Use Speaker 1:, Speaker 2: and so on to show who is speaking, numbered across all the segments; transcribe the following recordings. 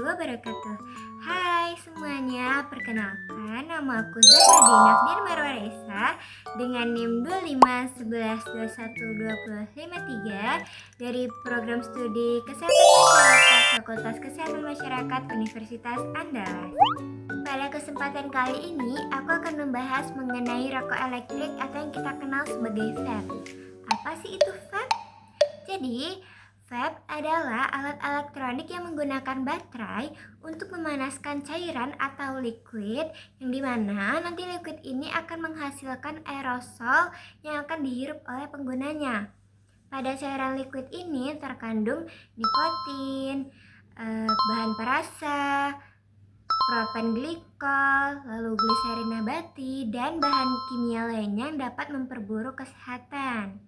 Speaker 1: wabarakatuh. Hai semuanya, perkenalkan nama aku Zahra Dinafdir Marwaresa dengan NIM 2511212053 dari Program Studi Kesehatan Masyarakat Fakultas Kesehatan Masyarakat Universitas Andalas. Pada kesempatan kali ini, aku akan membahas mengenai rokok elektrik atau yang kita kenal sebagai vape. Apa sih itu vape? Jadi, vape adalah alat elektronik yang menggunakan baterai untuk memanaskan cairan atau liquid, yang dimana nanti liquid ini akan menghasilkan aerosol yang akan dihirup oleh penggunanya. Pada cairan liquid ini terkandung nikotin, bahan perasa, propen glikol, lalu gliserin nabati, dan bahan kimia lainnya yang dapat memperburuk kesehatan.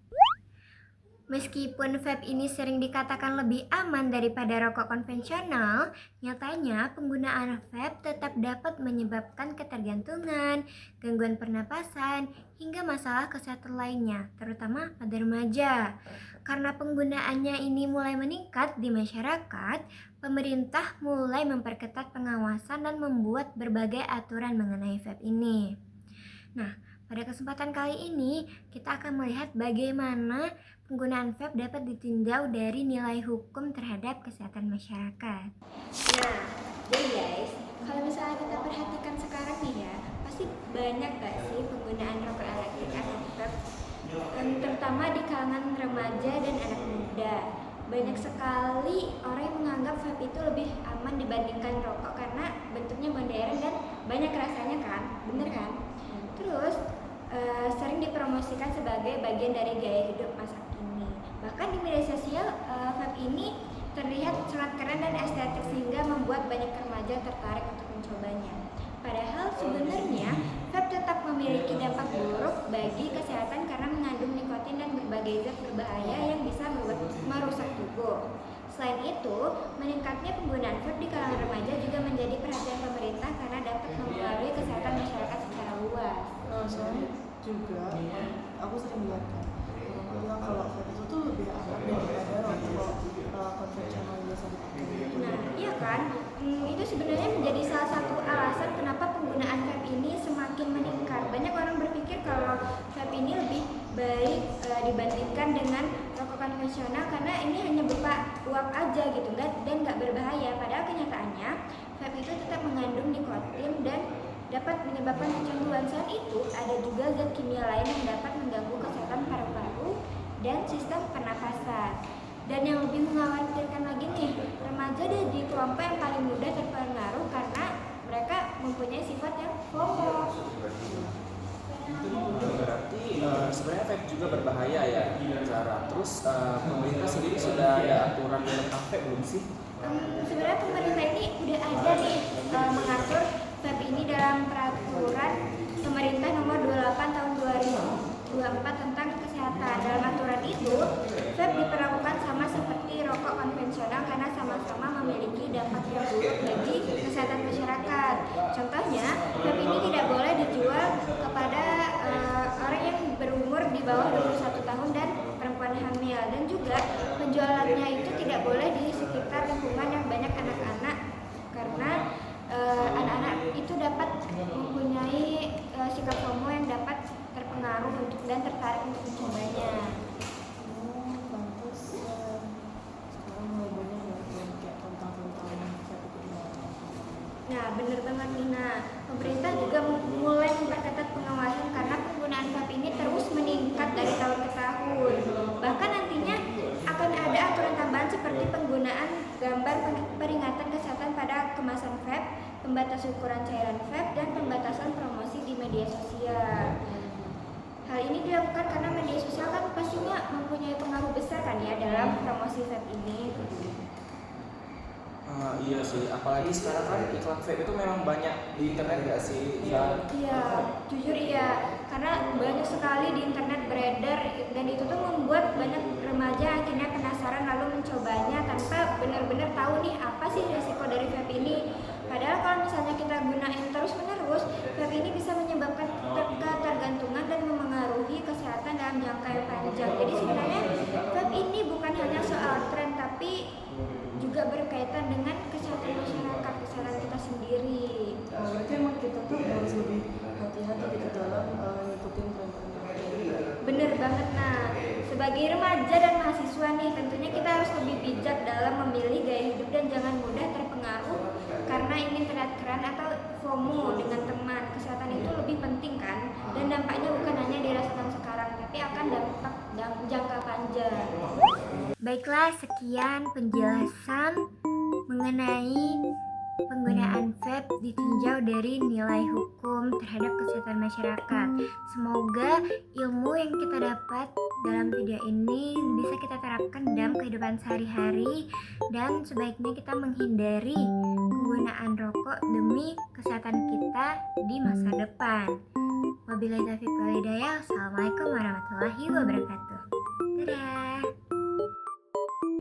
Speaker 1: Meskipun vape ini sering dikatakan lebih aman daripada rokok konvensional, nyatanya penggunaan vape tetap dapat menyebabkan ketergantungan, gangguan pernapasan, hingga masalah kesehatan lainnya, terutama pada remaja. Karena penggunaannya ini mulai meningkat di masyarakat, pemerintah mulai memperketat pengawasan dan membuat berbagai aturan mengenai vape ini. Nah, pada kesempatan kali ini kita akan melihat bagaimana penggunaan vape dapat ditinjau dari nilai hukum terhadap kesehatan masyarakat. Nah, jadi guys, kalau misalnya kita perhatikan sekarang nih ya, pasti banyak gak sih penggunaan rokok elektrik atau vape, terutama di kalangan remaja dan anak muda. Banyak sekali orang yang menganggap vape itu lebih aman dibandingkan rokok karena bentuknya modern dan banyak rasanya kan, bener kan? Terus sering dipromosikan sebagai bagian dari gaya hidup masa kini. Bahkan di media sosial, vape ini terlihat sangat keren dan estetik sehingga membuat banyak remaja tertarik untuk mencobanya. Padahal sebenarnya vape tetap memiliki dampak buruk bagi kesehatan karena mengandung nikotin dan berbagai zat berbahaya yang bisa merusak tubuh. Selain itu, meningkatnya penggunaan vape di kalangan remaja juga menjadi perhatian pemerintah karena dapat mempengaruhi kesehatan masyarakat secara luas.
Speaker 2: Soalnya juga aku sering lihat kan orang bilang kalau vape itu tuh lebih aman daripada rokok konvensional yang biasa dipakai.
Speaker 1: Nah, iya kan? Itu sebenarnya menjadi salah satu alasan kenapa penggunaan vape ini semakin meningkat. Banyak orang berpikir kalau vape ini lebih baik dibandingkan dengan rokok konvensional karena ini hanya berupa uap aja gitu dan nggak berbahaya. Padahal kenyataannya vape itu tetap mengandung nikotin dan dapat menyebabkan kecanduan. Selain itu, ada juga zat kimia lain yang dapat mengganggu kesehatan paru-paru dan sistem pernapasan. Dan yang lebih mengkhawatirkan lagi nih, remaja ada di kelompok yang paling mudah terpengaruh karena mereka mempunyai sifat yang FOMO.
Speaker 3: Berarti sebenarnya vape juga berbahaya ya, Zara. Terus pemerintah sendiri sudah ada aturan tentang vape belum sih?
Speaker 1: Sebenarnya pemerintah ini udah ada nih mengatur vape ini dalam peraturan pemerintah nomor 28 tahun 2024 tentang kesehatan. Dalam aturan itu, vape diperlakukan sama seperti rokok konvensional karena sama-sama memiliki dampak yang buruk bagi kesehatan masyarakat. Contohnya, vape ini tidak boleh dijual kepada orang yang berumur di bawah 21 tahun dan perempuan hamil, dan juga penjualannya itu tidak boleh di sekitar lingkungan yang banyak anak-anak karena anak-anak itu dapat mempunyai sikap FOMO yang dapat terpengaruh dan tertarik untuk mencobanya.
Speaker 2: Pantas sekarang mulai banyak yang kayak tentang vape itu gimana?
Speaker 1: Nah, bener banget Nina. Pemerintah juga mulai memperketat pengawasan karena penggunaan vape ini terus meningkat dari tahun ke tahun. Bahkan nantinya akan ada aturan tambahan seperti penggunaan gambar peringatan kesehatan pada kemasan vape, pembatas ukuran cairan vape, dan pembatasan promosi di media sosial. Hal ini dilakukan karena media sosial kan pastinya mempunyai pengaruh besar kan ya dalam promosi vape ini.
Speaker 3: Iya sih, apalagi sekarang kan iklan vape itu memang banyak di internet gak sih?
Speaker 1: Iya, jujur iya, karena banyak sekali di internet beredar dan itu tuh membuat banyak remaja akhirnya penasaran lalu mencobanya tanpa benar-benar tahu nih apa sih resiko dari vape ini. Padahal kalau misalnya kita gunain terus-menerus, vape ini bisa menyebabkan ketergantungan dan memengaruhi kesehatan dalam jangka yang panjang. Jadi sebenarnya vape ini bukan hanya soal tren tapi juga berkaitan dengan kesehatan masyarakat. Sebagai remaja dan mahasiswa nih, tentunya kita harus lebih bijak dalam memilih gaya hidup dan jangan mudah terpengaruh karena ingin terlihat keren atau FOMO dengan teman. Kesehatan itu lebih penting kan, dan dampaknya bukan hanya dirasakan sekarang, tapi akan dampak jangka panjang. Baiklah, sekian penjelasan mengenai penggunaan vape ditinjau dari nilai hukum terhadap kesehatan masyarakat. Semoga ilmu yang kita dapat dalam video ini bisa kita terapkan dalam kehidupan sehari-hari, dan sebaiknya kita menghindari penggunaan rokok demi kesehatan kita di masa depan. Wabillahi taufiq wal hidayah. Assalamualaikum warahmatullahi wabarakatuh. Dadah.